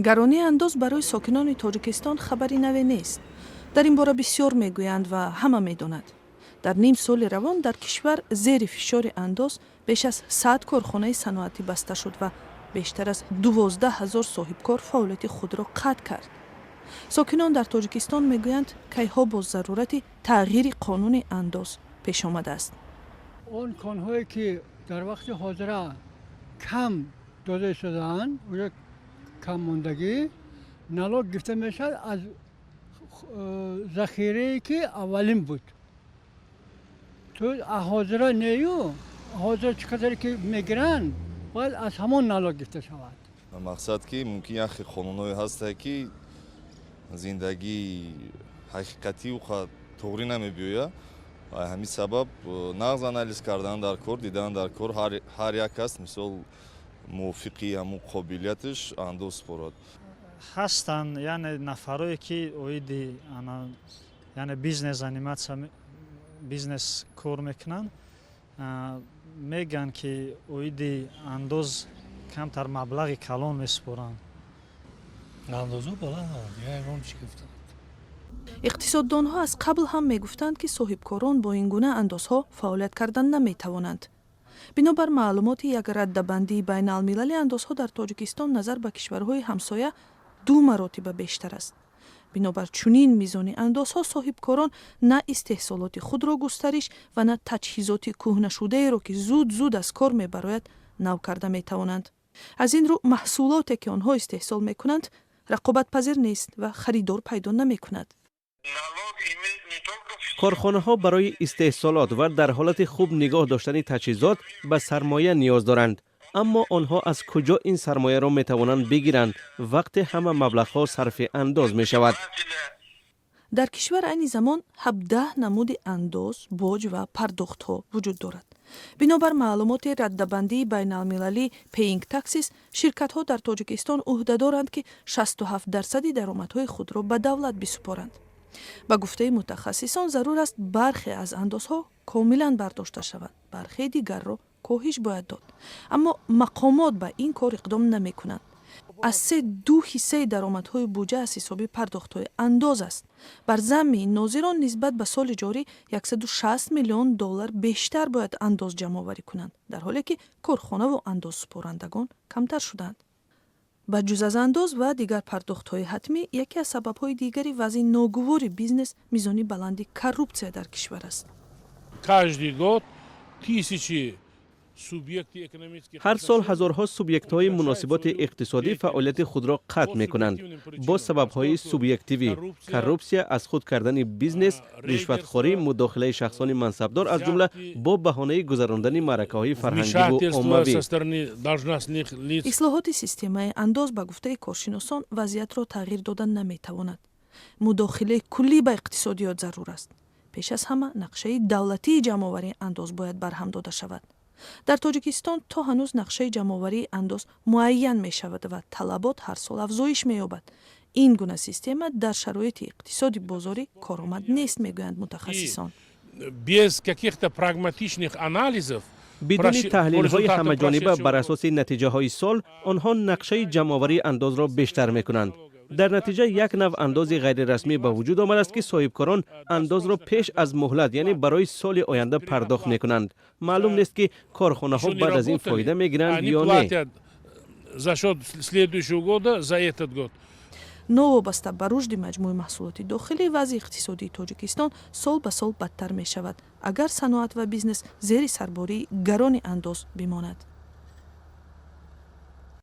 гаронии андоз барои сокинони тоҷикистон хабари наве нест. дар ин бора бисёр мегӯянд ва ҳама медонад. дар ним соли равон дар кишвар зери фишори андоз беш аз 100 корхонаи саноатӣ баста шуд ва бештар аз 12 000 соҳибкор фаъолияти худро қатъ кард. сокинон дар тоҷикистон мегӯянд кайҳо бо зарурати тағйири қонуни андоз пеш омадааст. он конҳое ки дар вақти ҳозира кам дода шудаанд, уже кам мондагӣ налог гирифта мешавад аз захирае ки аввалин буд. то ҳозира нею ҳозир чӣ қадаре ки мегиранд бояд аз ҳамон налог гирифта шавад. мақсад ки мумкин яхе қонуное ҳастае ки зиндагии ҳақиқатии уқа тоғрӣ намебиёя. ҳамин сабаб нағз анализ кардан дар кор, дидан дар кор ҳар як кас мисол мувофиқи ҳамун қобилияташ андоз спорад. ҳастанд яъне нафарое ки оиди яъне бизнес аниматсия бизнес кор мекунанд, мегӯянд ки оиди андоз камтар маблағи калон месупоранд. андозу баланд, ягон чӣ гуфтанд. иқтисоддонҳо аз қабл ҳам мегуфтанд ки соҳибкорон бо ин гуна андозҳо фаъолият кардан наметавонанд. бинобар маълумоти як раддабандии байналмилалии андозҳо дар тоҷикистон назар ба кишварҳои ҳамсоя 2 маротиба бештар аст. бинобар чунин мизони андозҳо соҳибкорон на истеҳсолоти худро густариш ва на таҷҳизоти кӯҳнашудаеро ки зуд аз кор мебарояд нав карда метавонанд. аз ин рӯ маҳсулоте ки онҳо истеҳсол мекунанд рақобатпазир нест ва харидор пайдо намекунад. корхонаҳо барои истеҳсолот ва дар ҳолати хуб нигоҳ доштани таҷҳизот ба сармоя ниёз доранд. аммо онҳо аз куҷо ин сармояро метавонанд бигиранд вақте ҳама маблағҳо сарфи андоз мешавад? дар кишвар айни замон 17 намуди андоз, боҷ ва пардохтҳо вуҷуд дорад. бинобар маълумоти раддабандии байналмилалӣ Paying Taxes, ширкатҳо дар тоҷикистон ӯҳдадоранд ки 67% даромадҳои худро ба давлат бисупоранд. ба гуфтаи мутахассисон зарур аст бархе аз андозҳо комилан бардошта шаванд, бархе дигарро коҳиш бояд дод. аммо мақомот ба ин кор иқдом намекунанд. аз 3/2 даромадҳои буҷа аз ҳисоби пардохтҳои андоз аст. бар замми нозирон нисбат ба соли ҷорӣ $160 миллион бештар бояд андоз ҷамъоварӣ кунанд, дар ҳоле ки корхонаву андозсупорандагон камтар шуданд. ба ҷуз аз андоз ва дигар пардохтҳои ҳатмӣ, яке аз сабабҳои дигари вазъи ногувори бизнес мизони баланди коррупсия дар кишвар аст. каждый год тысячи ҳар сол ҳазорҳо субъектҳои муносиботи иқтисодӣ фаъолияти худро қатъ мекунанд. бо сабабҳои субъективӣ, коррупсия, аз худ кардани бизнес, ришватхорӣ, мудохилаи шахсони мансабдор аз ҷумла бо баҳонаи гузарондани маъракаҳои фарҳангиву оммавӣ. ислоҳоти системаи андоз ба гуфтаи коршиносон вазъиятро тағйир додан наметавонад. мудохилаи куллӣ ба иқтисодиёт зарур аст. пеш аз ҳама нақшаи давлатии ҷамъоварии андоз бояд барҳам дода шавад. дар тоҷикистон то ҳанӯз нақшаи ҷамъоварии андоз муайян мешавад ва талабот ҳар сол афзоиш меёбад. ин гуна система дар шароити иқтисоди бозорӣ коромад нест, мегӯянд мутахассисон. без каких-то прагматичных анализов, бидуни таҳлилҳои ҳамаҷониба бар асоси натиҷаҳои сол, онҳо нақшаи ҷамъоварии андозро бештар мекунанд. дар натиҷа як нав андози ғайрирасмӣ ба вуҷуд омадааст ки соҳибкорон андозро пеш аз муҳлат, яъне барои соли оянда пардохт мекунанд. маълум нест ки корхонаҳо баъд аз ин фоида мегиранд ё не. за счет следующего года за этот год. новобаста ба рушди маҷмӯи маҳсулоти дохилӣ, вазъи иқтисодии тоҷикистон сол ба сол бадтар мешавад, агар саноат ва бизнес зери сарбории гарони андоз бимонад.